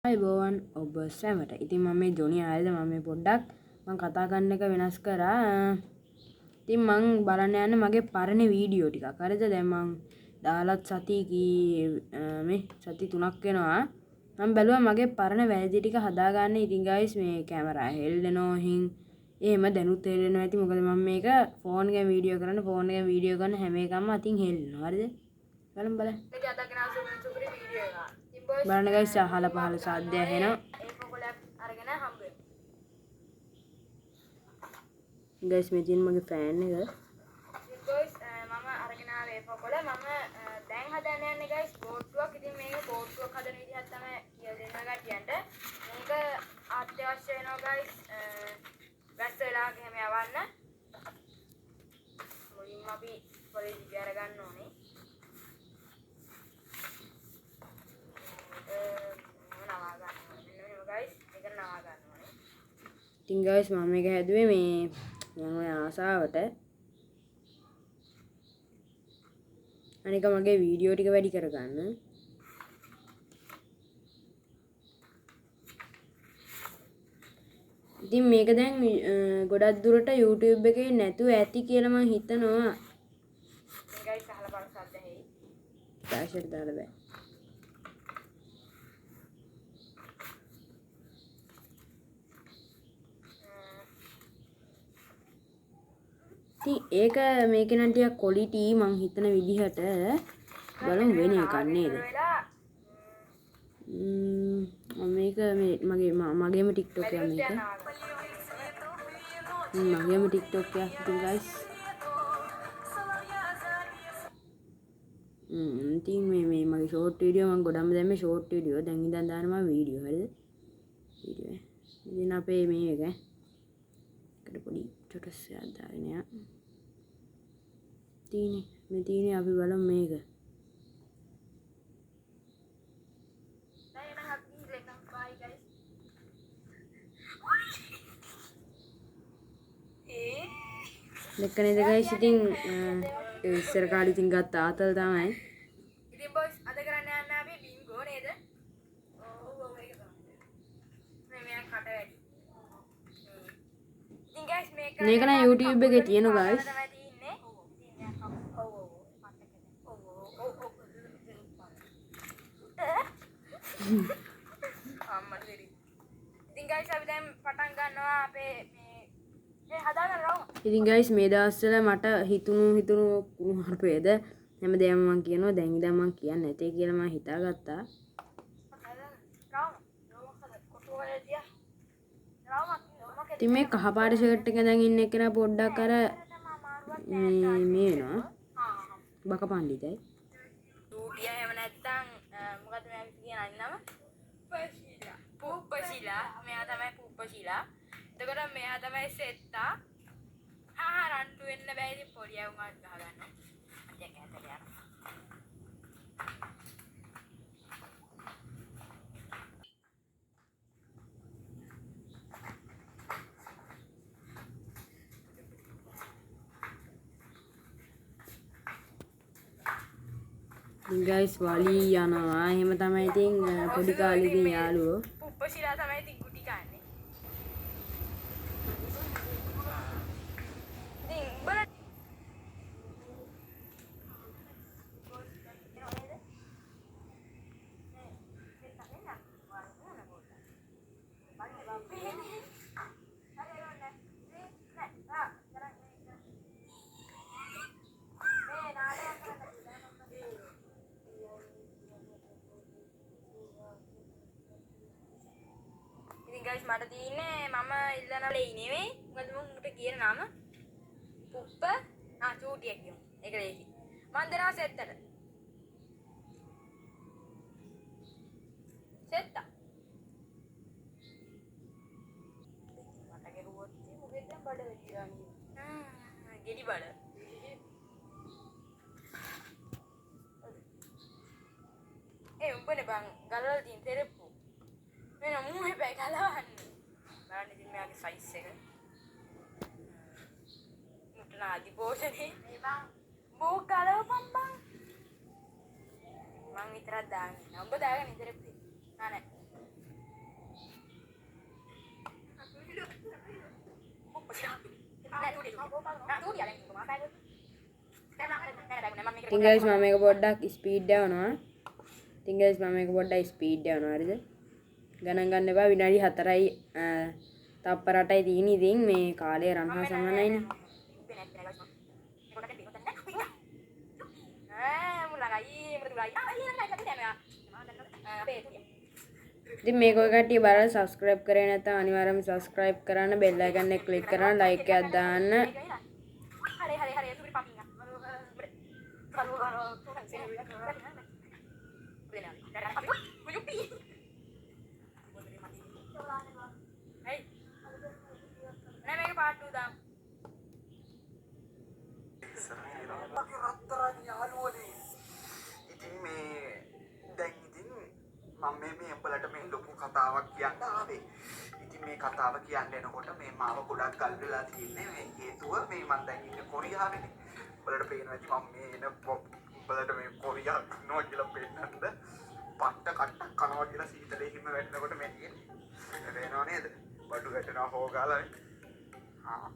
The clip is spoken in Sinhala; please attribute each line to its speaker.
Speaker 1: අයිබෝවන් ඔබ සැමට. ඉතින් මම මේ ජොනි ආයද මම පොඩ්ඩක් මම කතා කරන්න එක වෙනස් කරා. ඉතින් මං බලන්න යන්න මගේ පරණ වීඩියෝ ටිකක්. හරිද? දැන් මං දාලත් මේ සති 3ක් වෙනවා. මම බැලුවා මගේ පරණ වැරදි ටික හදාගන්න. ඉතින් ගයිස් මේ කැමරා හෙල්ලෙනවා එහෙම දැනුත් හෙල්ලෙනවා ඇති. මොකද මම මේක ෆෝන් එකෙන් වීඩියෝ කරන හැම එකම අතින් හෙල්ලෙනවා. හරිද? බලමු. බලන්න ගයිස් අහල පහල සාද්‍ය ඇහෙනවා. ගයිස් මේ තියෙන මගේ ෆෑන් එක. ගයිස් මම අරගෙන ආවේ ඒපොකොල මම දැන් හදන්න යන්නේ ගයිස් බෝට්ටුවක්. ඉතින් මේක බෝට්ටුවක් හදන විදිහක් තමයි කියලා දෙන්න ගැටියන්ට. මේක අත්‍යවශ්‍ය වෙනවා ගයිස්. වැස්ස වෙලාවක එහෙම යවන්න. මුලින්ම අපි පොලිසි ගියර ගන්න ඕනේ. ඉතින් ගයිස් මම මේක හැදුවේ මේ මම ආසාවට. අනික මගේ වීඩියෝ ටික වැඩි කරගන්න. ඉතින් මේක දැන් ගොඩක් දුරට YouTube එකේ නැතුව ඇති කියලා මම හිතනවා. ගයිස් අහලා බලන්න සද්ද ඇහි. ඩෑෂර් දාලා බෑ. ඉතින් ඒක මේක නම් ටිකක් ක්වොලිටි මං හිතන විදිහට බලමු වෙන එකක් නේද? මේක මගේම TikTok එක මේක. මගේම TikTok එක ඉතින් guys. ඉතින් මේ මගේ ෂෝට් වීඩියෝ මම ගොඩක්ම දැම්මේ ෂෝට් වීඩියෝ. දැන් ඉඳන් දානවා වීඩියෝ හරිද? වීඩියෝ. ඉතින් අපේ මේක එකට පොඩි චොටස් එකක් දාගෙන යන්න. තියෙන්නේ අපි බලමු මේක. දෙක නේද guys ඉතින් ඉස්සර කාලේ ඉතින් ගත්ත ආතල් තමයි. ඉතින් boys අද කරන්න යන්න අපි බින්ගෝ නේද? ඔව් ඒක තමයි. මෙයා කට වැඩි. ඉතින් guys මේක නම් YouTube එකේ තියෙන guys. ඉතින් guys අපි දැන් පටන් ගන්නවා අපේ මේ හදාගන්න රවුම. ඉතින් guys මේ දවස්වල මට හිතුණු හර්පේද හැමදේම මම කියනවා. දැන් ඉඳන් මම කියන්නේ නැතේ කියලා මම හිතාගත්තා. ඉතින් මේ කහපාට ෂර්ට් එක දැන් ඉන්න එකන පොඩ්ඩක් අර මේ වෙනවා. බක පණ්ඩිතයි. ඌටියා එහෙම නැත්තම් මොකද මෙයාගේ කියන නම? පුප්පශීලා. මෙයා තමයි පුප්පශීලා. එතකොට මෙයා තමයි සෙත්තා. රන්ටු වෙන්න බෑ ඉතින් පොඩි අවුමක් ගහ ගන්නවා. අතියක් ඇතට යනවා. ඉතින් guys වලි යනවා. එහෙම තමයි ඉතින් පොඩි කාලේ ඉතින් යාළුවෝ. පුප්පශීලා තමයි ඉතින් ගුටි කන්නේ. ඉතින් guys මට තියෙන්නේ මම ඉල්ලන ලේ නෙවෙයි. මොකද මම උන්ට කියන නම පුප්ප චූටිය කියමු. ඒක ලේසි. මම දෙනවා සෙත්තට. සෙත්තා. මට ගෙරුවොත් මොකෙද දැන් බඩ වෙලා නේ. ගෙඩි බඩ. උඹනේ බං ගලවලා තියෙන තෙරප්පු. මෙන්න මූණේ බෑ ගලවන්න. බලන්න ඉතින් මෙයාගේ සයිස් එක. මුට්ටන ආදි පෝෂනේ. මේ බං බෝ ගලවපන් බං. මං විතරක් දාන්නේ. උඹ දාගෙන ඉතරේ. නෑ. ඉතින් guys මම මේක පොඩ්ඩක් ස්පීඩ් යවනවා. ඉතින් guys මම මේක පොඩ්ඩක් ස්පීඩ් යවනවා හරිද? ගණන් ගන්න එපා විනාඩි 4යි තප්පර 8යි තියෙන්නේ. ඉතින් මේ කාලය රන්හා සමානයිනේ. ඉතින් මේක ඔය කට්ටිය බලලා subscribe කරේ නැත්නම් අනිවාර්යයෙන්ම subscribe කරන්න, bell icon එක click කරන්න, like එකක් දාන්න.
Speaker 2: ඉතින් මේ දැන් ඉතින් මම මේ උඹලට මේ ලොකු කතාවක් කියන්න ආවේ. ඉතින් මේ කතාව කියන්න එනකොට මේ මාව ගොඩක් ගල් වෙලා තියෙන්නේ මේ හේතුව මේ මම දැන් ඉන්නේ කොරියාවේනේ. උඹලට පේනවා ඉතින් මම මේ එන උඹලට මේ කොරියාව ඉන්නවා කියලා පේන්නද? පට්ට කට්ටක් කනවා කියලා සීතලේ හිම වැටෙනකොට මේ තියෙන්නේ. පේනව නේද? බඩු වැටෙනවා හොගාලා. ආ